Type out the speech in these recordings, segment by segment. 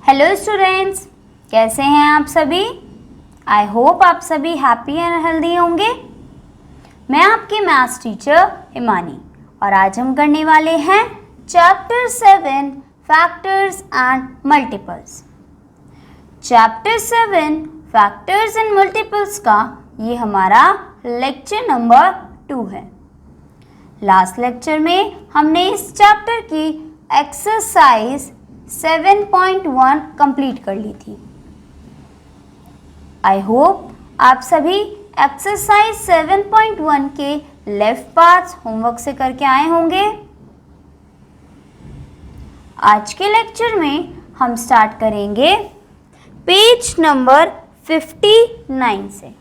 Hello students, कैसे हैं आप सभी। आई होप आप सभी हैप्पी एंड हेल्दी होंगे। मैं आपकी मैथ्स टीचर हिमानी और आज हम करने वाले हैं chapter 7 factors and multiples. Chapter 7 factors and multiples का ये हमारा लेक्चर नंबर 2 है। लास्ट लेक्चर में हमने इस चैप्टर की एक्सरसाइज 7.1 कंप्लीट कर ली थी। आई होप आप सभी एक्सरसाइज 7.1 के लेफ्ट पार्ट्स होमवर्क से करके आए होंगे। आज के लेक्चर में हम स्टार्ट करेंगे पेज नंबर 59 से।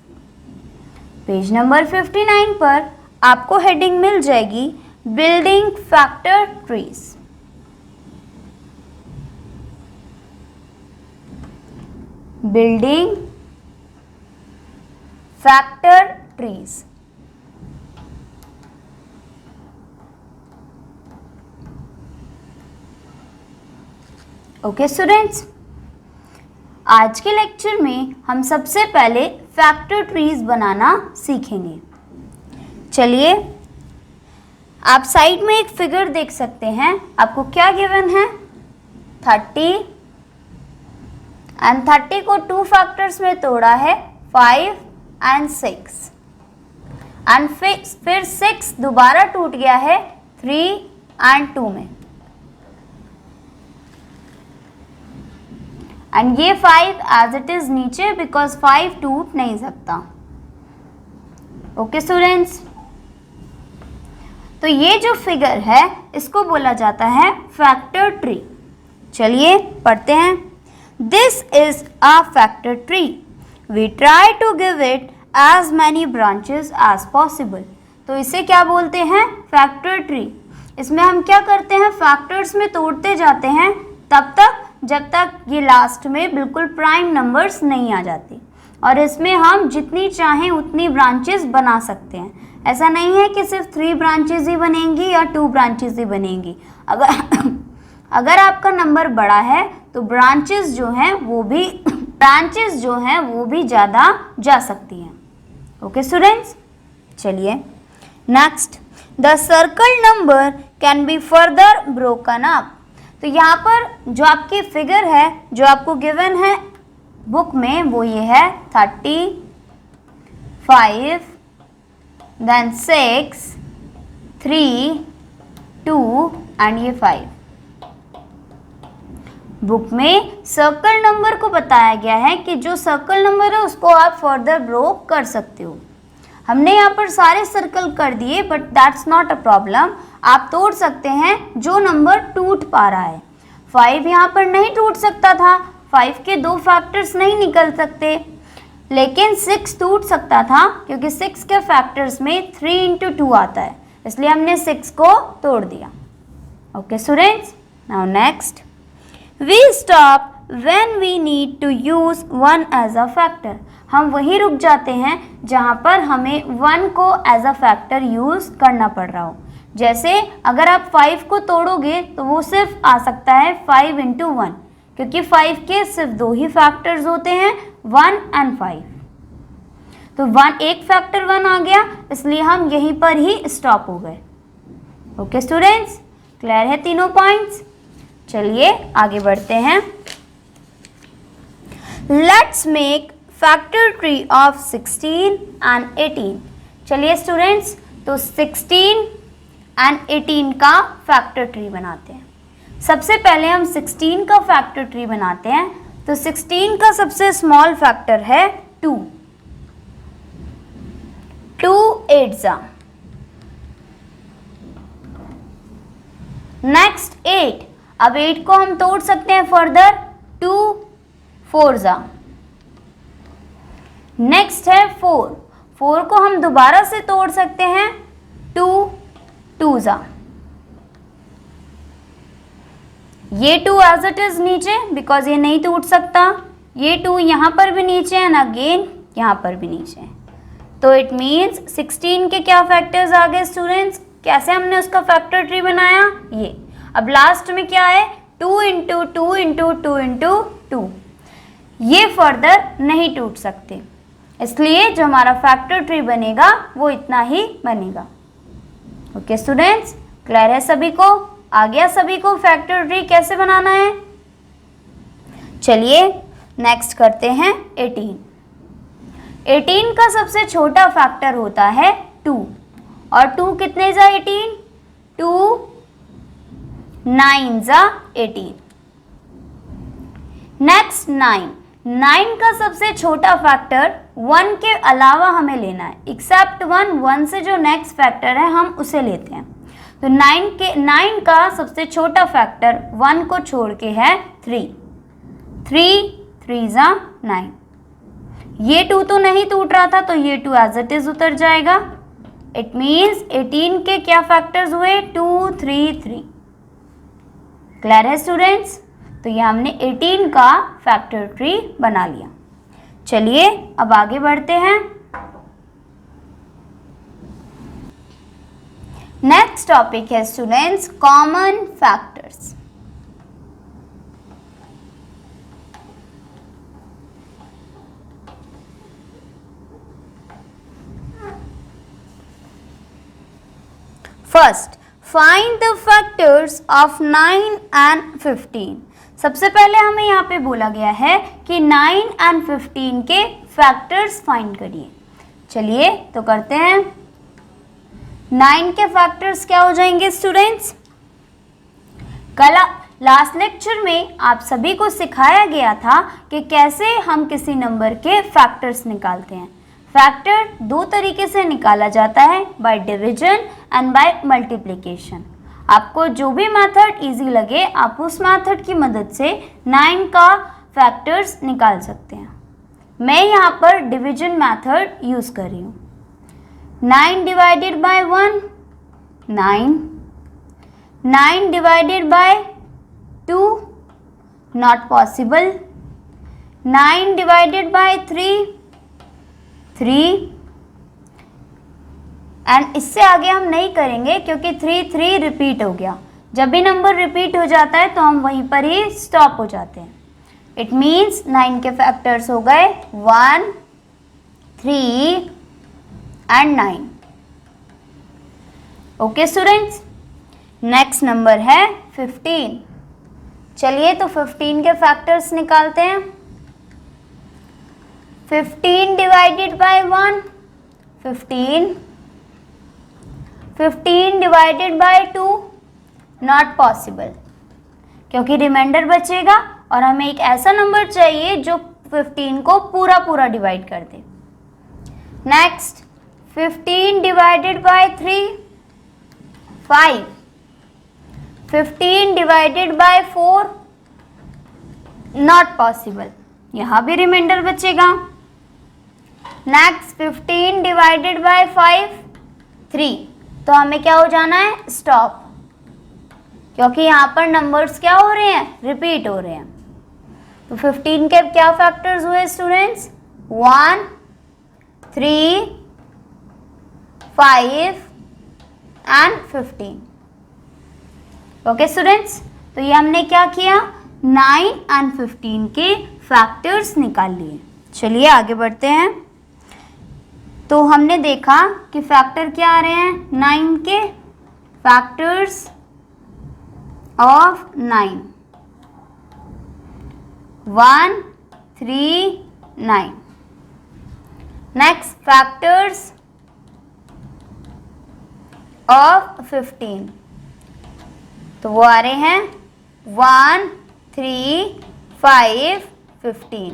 पेज नंबर 59 पर आपको हेडिंग मिल जाएगी building factor trees. Building factor trees. Okay students, आज के लेक्चर में हम सबसे पहले फैक्टर ट्रीज बनाना सीखेंगे। चलिए, आप साइड में एक फिगर देख सकते हैं। आपको क्या गिवन है? 30 एंड 30 को 2 फैक्टर्स में तोड़ा है, 5 एंड 6 एंड फिर 6 दोबारा टूट गया है 3 एंड 2 में एंड ये 5 एज इट इज नीचे बिकॉज 5 टूट नहीं सकता। ओके स्टूडेंट्स, तो ये जो फिगर है इसको बोला जाता है फैक्टर ट्री। चलिए पढ़ते हैं। This is a factor tree. We try to give it as many branches as possible. तो इसे क्या बोलते हैं? Factor tree. इसमें हम क्या करते हैं? फैक्टर्स में तोड़ते जाते हैं तब तक जब तक ये लास्ट में बिल्कुल प्राइम नंबर्स नहीं आ जाती, और इसमें हम जितनी चाहें उतनी ब्रांचेस बना सकते हैं। ऐसा नहीं है कि सिर्फ 3 ब्रांचेस ही बनेंगी या 2 ब्रांचेस ही बनेंगी। अगर आपका नंबर बड़ा है तो ब्रांचेस जो हैं वो भी ज़्यादा जा सकती हैं। ओके स्टूडेंट्स, चलिए next, the circle number can be further broken up. तो यहाँ पर जो आपकी फिगर है, जो आपको गिवन है बुक में, वो ये है 30, 5, देन 6, 3, 2 एंड ये 5। बुक में सर्कल नंबर को बताया गया है कि जो सर्कल नंबर है उसको आप फर्दर ब्रोक कर सकते हो। हमने यहाँ पर सारे सर्कल कर दिए, but that's not a problem. आप तोड़ सकते हैं जो नंबर टूट पा रहा है। 5 यहाँ पर नहीं टूट सकता था, 5 के 2 फैक्टर्स नहीं निकल सकते, लेकिन 6 टूट सकता था क्योंकि 6 के फैक्टर्स में 3 × 2 आता है, इसलिए हमने 6 को तोड़ दिया। Okay students, now next, We stop when we need to use 1 as a factor. हम वहीं रुक जाते हैं जहाँ पर हमें 1 को एज अ फैक्टर यूज़ करना पड़ रहा हो। जैसे अगर आप 5 को तोड़ोगे तो वो सिर्फ आ सकता है 5 × 1, क्योंकि 5 के सिर्फ 2 ही फैक्टर्स होते हैं, 1 एंड 5। तो 1 एक फैक्टर 1 आ गया, इसलिए हम यहीं पर ही स्टॉप हो गए। ओके स्टूडेंट्स, क्लियर है तीनों पॉइंट्स? चलिए आगे बढ़ते हैं। Let's make factor tree of 16 and 18। चलिए स्टूडेंट्स, तो 16 एंड 18 का फैक्टर ट्री बनाते हैं। सबसे पहले हम 16 का फैक्टर ट्री बनाते हैं। तो 16 का सबसे स्मॉल फैक्टर है 2। 2 8 नेक्स्ट 8। अब 8 को हम तोड़ सकते हैं फर्दर, 2 4 नेक्स्ट है 4। 4 को हम दोबारा से तोड़ सकते हैं, 2 2 ये 2 एज इट इज नीचे बिकॉज ये नहीं टूट सकता। ये 2 यहाँ पर भी नीचे एंड अगेन यहाँ पर भी नीचे। तो इट मीन्स 16 के क्या फैक्टर्स आ गए स्टूडेंट्स? कैसे हमने उसका फैक्टर ट्री बनाया? ये अब लास्ट में क्या है, 2 इंटू 2 इंटू 2 इंटू 2, ये फर्दर नहीं टूट सकते, इसलिए जो हमारा फैक्टर ट्री बनेगा वो इतना ही बनेगा। ओके स्टूडेंट्स, क्लियर है सभी को? आ गया सभी को फैक्टर ट्री कैसे बनाना है? चलिए नेक्स्ट करते हैं 18। 18 का सबसे छोटा फैक्टर होता है 2, और 2 कितने जा 18? 2 9 जा 18। नेक्स्ट 9। 9 का सबसे छोटा फैक्टर 1 के अलावा हमें लेना है, एक्सेप्ट 1, 1 से जो नेक्स्ट फैक्टर है हम उसे लेते हैं। तो 9 का सबसे छोटा फैक्टर 1 को छोड़ के है 3। 3 3 जा 9। ये 2 तो नहीं टूट रहा था, तो ये 2 एज इट इज उतर जाएगा। इट मीन्स 18 के क्या फैक्टर्स हुए? 2 3 3। क्लियर है स्टूडेंट्स? तो ये हमने 18 का फैक्टर ट्री बना लिया। चलिए अब आगे बढ़ते हैं। नेक्स्ट टॉपिक है students common factors. First, find the factors of 9 and 15। सबसे पहले हमें यहाँ पे बोला गया है कि 9 एंड 15 के फैक्टर्स फाइंड करिए। चलिए तो करते हैं। 9 के फैक्टर्स क्या हो जाएंगे स्टूडेंट्स? कल लास्ट लेक्चर में आप सभी को सिखाया गया था कि कैसे हम किसी नंबर के फैक्टर्स निकालते हैं। फैक्टर दो तरीके से निकाला जाता है, by division and by multiplication. आपको जो भी मेथड इजी लगे आप उस मेथड की मदद से 9 का फैक्टर्स निकाल सकते हैं। मैं यहाँ पर डिवीजन मेथड यूज कर रही हूँ। 9 divided by 1 9, 9 divided by 2 not possible, 9 divided by 3 3, and इससे आगे हम नहीं करेंगे क्योंकि 3 3 रिपीट हो गया। जब भी नंबर रिपीट हो जाता है तो हम वहीं पर ही स्टॉप हो जाते हैं। इट मीन्स 9 के फैक्टर्स हो गए 1 3 and 9। Okay students, next number है 15। चलिए तो 15 के फैक्टर्स निकालते हैं। 15 divided bye 1 15, 15 divided bye 2 not possible, क्योंकि रिमाइंडर बचेगा और हमें एक ऐसा नंबर चाहिए जो 15 को पूरा पूरा डिवाइड कर दे। Next 15 divided by 3 5, 15 divided by 4 not possible, यहाँ भी रिमाइंडर बचेगा। नेक्स्ट 15 डिवाइडेड बाय 5 3, तो हमें क्या हो जाना है? स्टॉप, क्योंकि यहाँ पर नंबर्स क्या हो रहे हैं? रिपीट हो रहे हैं। तो 15 के क्या फैक्टर्स हुए स्टूडेंट्स? 1 3 5 एंड 15। ओके स्टूडेंट्स, तो ये हमने क्या किया? 9 एंड 15 के फैक्टर्स निकाल लिए। चलिए आगे बढ़ते हैं। तो हमने देखा कि फैक्टर क्या आ रहे हैं 9 के, factors of 9 1 3 9। Next factors of 15, तो वो आ रहे हैं 1 3 5 15।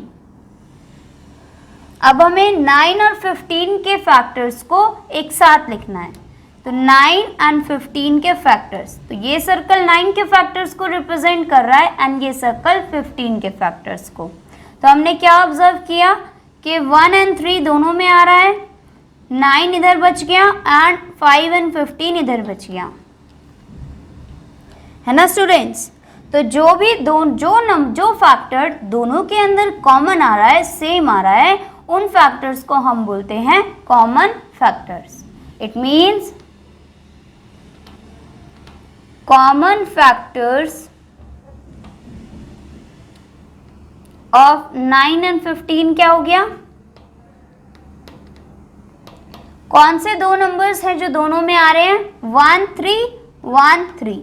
अब हमें 9 और 15 के फैक्टर्स को एक साथ लिखना है। तो 9 एंड 15 के फैक्टर्स, तो ये सर्कल 9 के फैक्टर्स को रिप्रेजेंट कर रहा है एंड ये सर्कल 15 के फैक्टर्स को। तो हमने क्या ऑब्जर्व किया कि 1 एंड 3 दोनों में आ रहा है, 9 इधर बच गया एंड 5 एंड 15 इधर बच गया, है ना स्टूडेंट्स। तो जो फैक्टर दोनों के अंदर कॉमन आ रहा है, सेम आ रहा है, उन फैक्टर्स को हम बोलते हैं common factors. It means common factors of 9 and 15 क्या हो गया? कौन से दो नंबर्स हैं जो दोनों में आ रहे हैं? 1 3 1 3,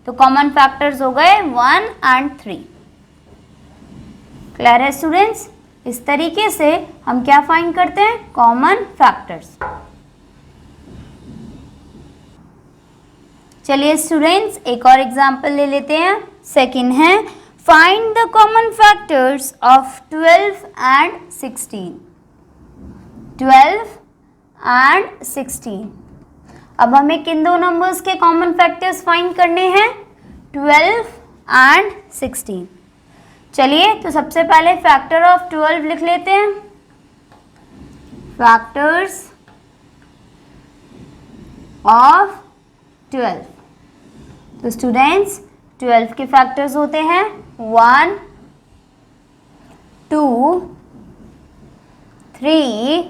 तो कॉमन फैक्टर्स हो गए 1 एंड 3। क्लियर है स्टूडेंट्स? इस तरीके से हम क्या फाइंड करते हैं? Common factors. चलिए स्टूडेंट्स एक और एग्जांपल ले लेते हैं। सेकंड है find the common factors of 12 and 16। 12 and 16। अब हमें किन दो नंबर्स के कॉमन फैक्टर्स फाइंड करने हैं? 12 एंड 16। चलिए तो सबसे पहले फैक्टर ऑफ 12 लिख लेते हैं। Factors of 12। तो स्टूडेंट्स 12 के फैक्टर्स होते हैं 1 2 3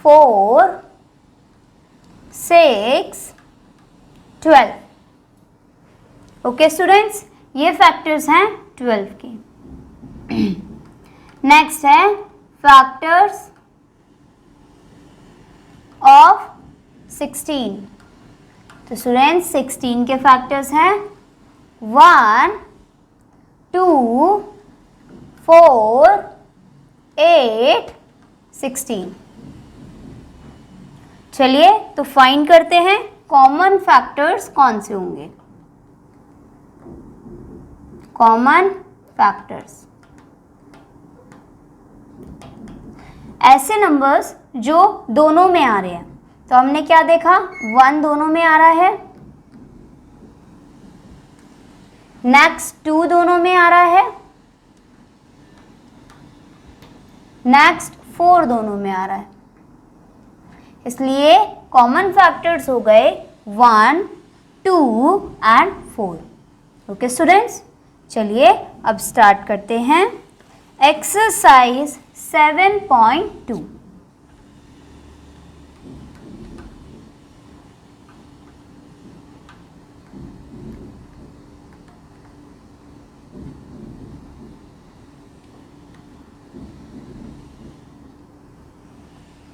4 6 12। ओके स्टूडेंट्स, ये फैक्टर्स हैं 12 के। नेक्स्ट है फैक्टर्स ऑफ 16। तो स्टूडेंट्स 16 के फैक्टर्स हैं 1 2 4 8 16। चलिए तो फाइंड करते हैं कॉमन फैक्टर्स कौन से होंगे। कॉमन फैक्टर्स ऐसे नंबर्स जो दोनों में आ रहे हैं। तो हमने क्या देखा? 1 दोनों में आ रहा है, नेक्स्ट 2 दोनों में आ रहा है, नेक्स्ट 4 दोनों में आ रहा है। इसलिए कॉमन फैक्टर्स हो गए 1 2 एंड 4। ओके स्टूडेंट्स, चलिए अब स्टार्ट करते हैं एक्सरसाइज 7.2।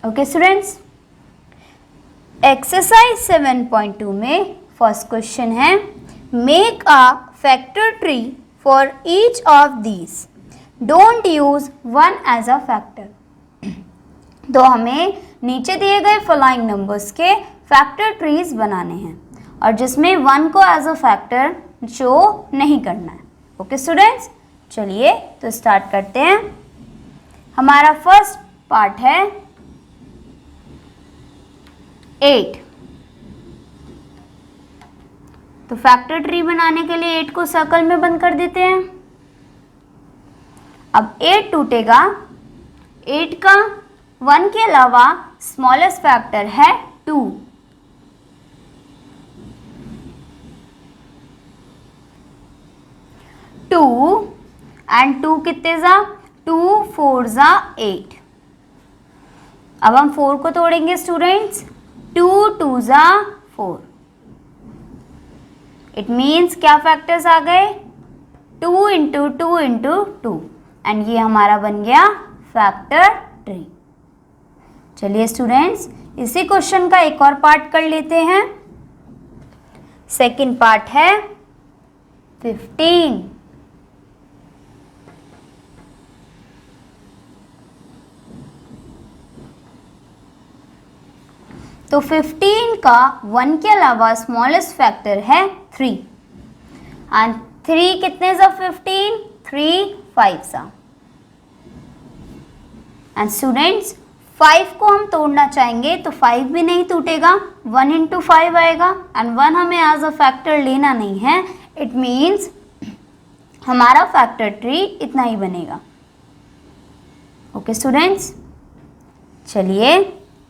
ओके स्टूडेंट्स, एक्सरसाइज 7.2 में फर्स्ट क्वेश्चन है make a factor tree for each of these, don't use 1 as a factor. तो हमें नीचे दिए गए फॉलोइंग नंबर्स के फैक्टर ट्रीज बनाने हैं और जिसमें 1 को एज अ फैक्टर शो नहीं करना है। ओके स्टूडेंट्स, चलिए तो स्टार्ट करते हैं। हमारा फर्स्ट पार्ट है 8। तो फैक्टर ट्री बनाने के लिए 8 को सर्कल में बंद कर देते हैं। अब 8 टूटेगा, 8 का 1 के अलावा स्मॉलेस्ट फैक्टर है 2। 2 एंड 2 कितने जा? 2 4 जा 8। अब हम 4 को तोड़ेंगे स्टूडेंट्स, 2 2 जा 4। इट मीन्स क्या फैक्टर्स आ गए? 2 इंटू 2 इंटू 2 एंड ये हमारा बन गया फैक्टर ट्री। चलिए स्टूडेंट्स इसी क्वेश्चन का एक और पार्ट कर लेते हैं। सेकंड पार्ट है 15। तो 15 का 1 के अलावा स्मॉलेस्ट फैक्टर है 3 एंड 3 कितने सा 15? 3 5 सा। एंड स्टूडेंट्स 5 को हम तोड़ना चाहेंगे तो 5 भी नहीं टूटेगा, 1 इंटू 5 आएगा एंड 1 हमें एज अ फैक्टर लेना नहीं है। इट मीन्स हमारा फैक्टर ट्री इतना ही बनेगा। ओके स्टूडेंट्स, चलिए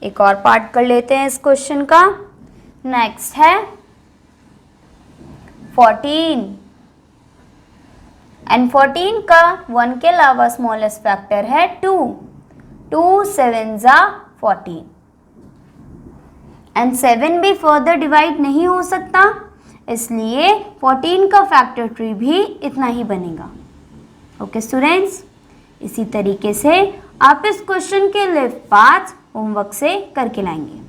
एक और पार्ट कर लेते हैं इस क्वेश्चन का। नेक्स्ट है 14 एंड 14 का 1 के अलावा स्मॉलेस्ट फैक्टर है 2। 2 7 जा 14 एंड 7 भी फर्दर डिवाइड नहीं हो सकता, इसलिए 14 का फैक्टर ट्री भी इतना ही बनेगा। ओके स्टूडेंट्स, इसी तरीके से आप इस क्वेश्चन के लेफ्ट पार्ट्स होमवर्क से करके लाएंगे।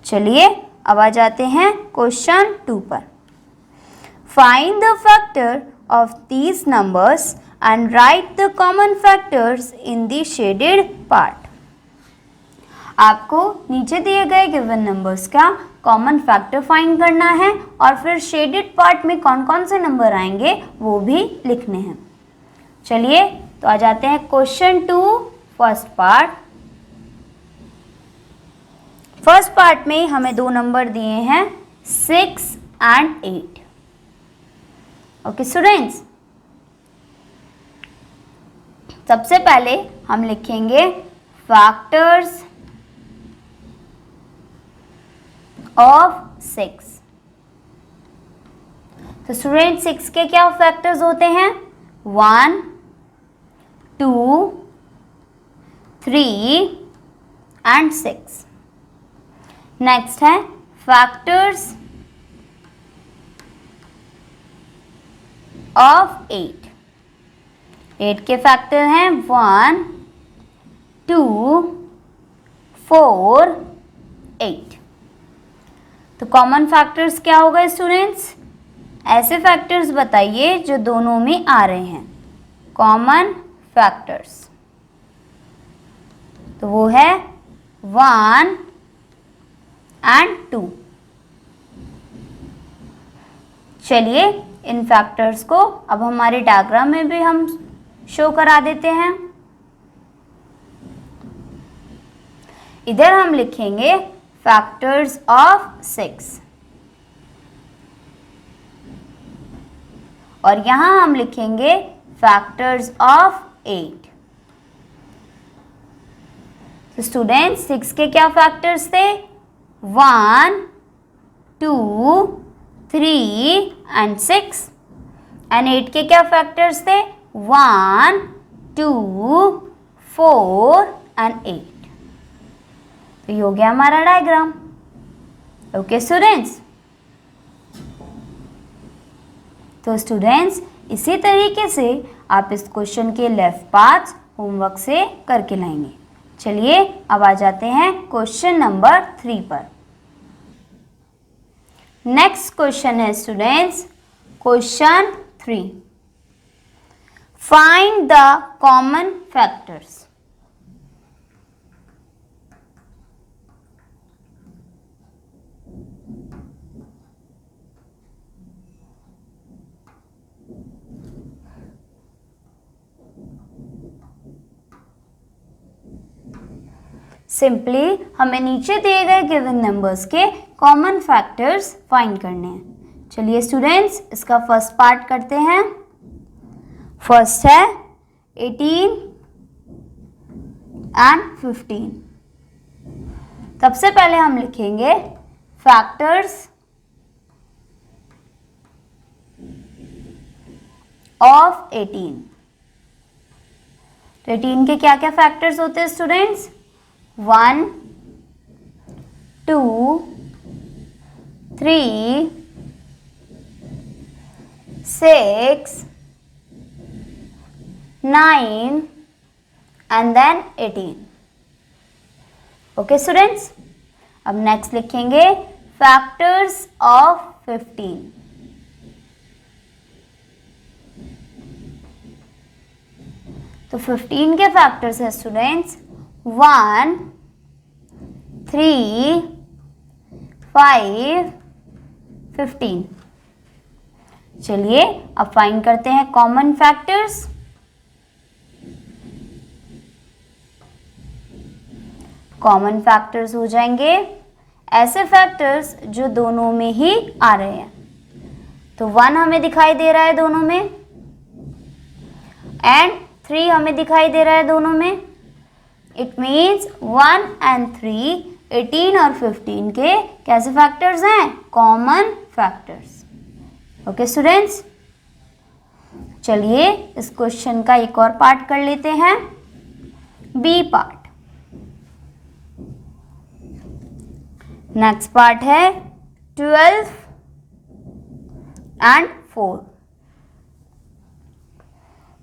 चलिए अब आ जाते हैं क्वेश्चन 2 पर। Find the factor of these numbers and right the common factors in the shaded part. आपको नीचे दिए गए गिवन नंबर्स का कॉमन फैक्टर फाइंड करना है और फिर शेडेड पार्ट में कौन कौन से नंबर आएंगे वो भी लिखने हैं। चलिए तो आ जाते हैं question 2 first part. First part में हमें दो नंबर दिए हैं 6 एंड 8। ओके स्टूडेंट्स, सबसे पहले हम लिखेंगे फैक्टर्स ऑफ 6। तो स्टूडेंट 6 के क्या फैक्टर्स होते हैं? 1, 2, 3 एंड 6। नेक्स्ट है फैक्टर्स ऑफ 8। 8 के फैक्टर हैं 1, 2, 4, 8। तो कॉमन फैक्टर्स क्या होगा स्टूडेंट्स? ऐसे फैक्टर्स बताइए जो दोनों में आ रहे हैं, कॉमन फैक्टर्स। तो वो है 1 एंड 2। चलिए इन फैक्टर्स को अब हमारे डायग्राम में भी हम शो करा देते हैं। इधर हम लिखेंगे फैक्टर्स ऑफ 6 और यहां हम लिखेंगे फैक्टर्स ऑफ 8। तो स्टूडेंट्स 6 के क्या फैक्टर्स थे? 1, 2, 3 एंड 6। एंड 8 के क्या फैक्टर्स थे? 1, 2, 4 एंड 8। तो ये हो गया हमारा डायग्राम। ओके स्टूडेंट्स, तो स्टूडेंट्स इसी तरीके से आप इस क्वेश्चन के लेफ्ट पार्ट्स होमवर्क से करके लाएंगे। चलिए अब आ जाते हैं क्वेश्चन नंबर 3 पर। नेक्स्ट क्वेश्चन है students question 3। Find the common factors. Simply हमें नीचे दिए गए गिवन नंबर्स के कॉमन फैक्टर्स फाइंड करने हैं। चलिए स्टूडेंट्स इसका फर्स्ट पार्ट करते हैं। फर्स्ट है 18 एंड 15। सबसे पहले हम लिखेंगे फैक्टर्स ऑफ 18। तो 18 के क्या क्या फैक्टर्स होते हैं students? 1, 2, 3, 6, 9 and then 18। Okay students, अब नेक्स्ट लिखेंगे फैक्टर्स ऑफ 15। तो 15 के फैक्टर्स है स्टूडेंट्स 1, 3, 5, 15। चलिए अब फाइंड करते हैं कॉमन फैक्टर्स। कॉमन फैक्टर्स हो जाएंगे ऐसे फैक्टर्स जो दोनों में ही आ रहे हैं। तो 1 हमें दिखाई दे रहा है दोनों में एंड 3 हमें दिखाई दे रहा है दोनों में। इट मीन्स 1 एंड 3 18 और 15 के कैसे फैक्टर्स हैं? Common factors. ओके स्टूडेंट्स, चलिए इस क्वेश्चन का एक और पार्ट कर लेते हैं, बी पार्ट। नेक्स्ट पार्ट है 12 एंड 4।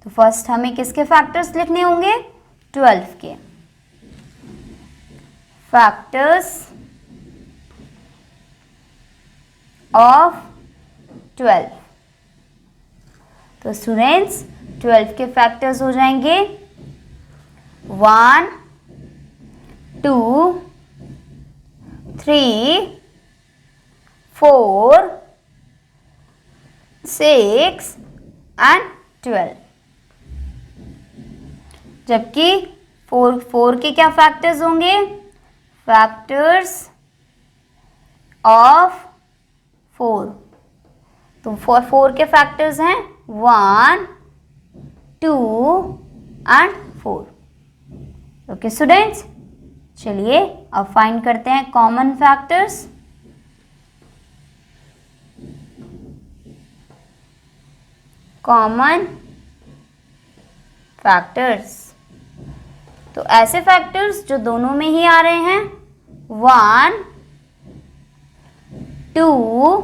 तो फर्स्ट हमें किसके फैक्टर्स लिखने होंगे? 12 के फैक्टर्स ऑफ 12। तो स्टूडेंट्स 12 के फैक्टर्स हो जाएंगे 1, 2, 3, 4, 6 एंड 12। जबकि 4 के क्या फैक्टर्स होंगे? Factors of 4। तो 4 के फैक्टर्स हैं 1, 2 एंड 4। ओके स्टूडेंट्स, चलिए अब फाइंड करते हैं कॉमन फैक्टर्स। कॉमन फैक्टर्स, तो ऐसे फैक्टर्स जो दोनों में ही आ रहे हैं 1, 2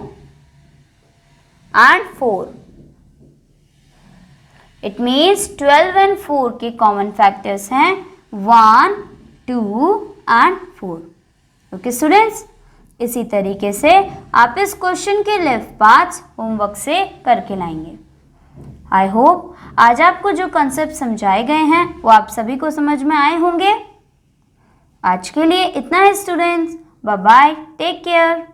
एंड 4। इट मीन्स 12 एंड 4 के कॉमन फैक्टर्स हैं 1, 2 एंड 4। ओके स्टूडेंट्स, इसी तरीके से आप इस क्वेश्चन के लेफ्ट पार्ट्स होमवर्क से करके लाएंगे। आई होप आज आपको जो कंसेप्ट समझाए गए हैं वो आप सभी को समझ में आए होंगे। आज के लिए इतना है students, bye bye, take care.